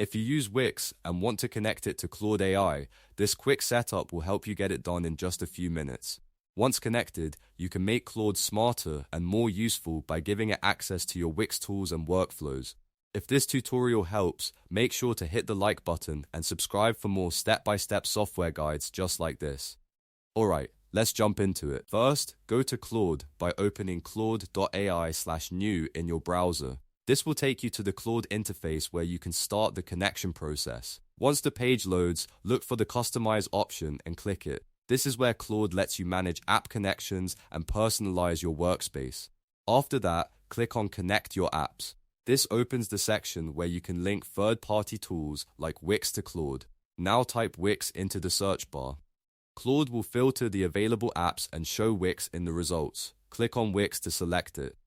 If you use Wix and want to connect it to Claude AI, this quick setup will help you get it done in just a few minutes. Once connected, you can make Claude smarter and more useful by giving it access to your Wix tools and workflows. If this tutorial helps, make sure to hit the like button and subscribe for more step-by-step software guides just like this. Alright, let's jump into it. First, go to Claude by opening claude.ai/new in your browser. This will take you to the Claude interface where you can start the connection process. Once the page loads, look for the Customize option and click it. This is where Claude lets you manage app connections and personalize your workspace. After that, click on Connect Your Apps. This opens the section where you can link third-party tools like Wix to Claude. Now type Wix into the search bar. Claude will filter the available apps and show Wix in the results. Click on Wix to select it.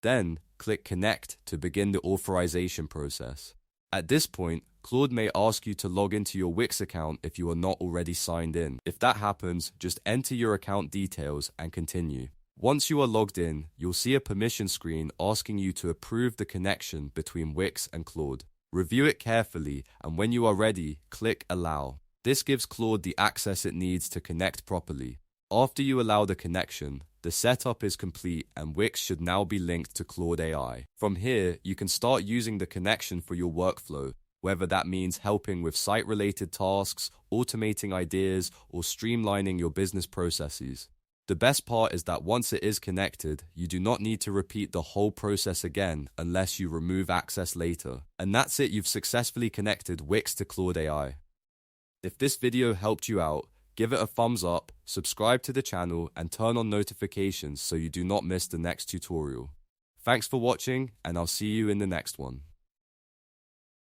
Then, click Connect to begin the authorization process. At this point, Claude may ask you to log into your Wix account if you are not already signed in. If that happens, just enter your account details and continue. Once you are logged in, you'll see a permission screen asking you to approve the connection between Wix and Claude. Review it carefully, and when you are ready, click Allow. This gives Claude the access it needs to connect properly. After you allow the connection, the setup is complete and Wix should now be linked to Claude AI. From here, you can start using the connection for your workflow, whether that means helping with site-related tasks, automating ideas, or streamlining your business processes. The best part is that once it is connected, you do not need to repeat the whole process again unless you remove access later. And that's it, you've successfully connected Wix to Claude AI. If this video helped you out, give it a thumbs up, subscribe to the channel, and turn on notifications so you do not miss the next tutorial. Thanks for watching, and I'll see you in the next one.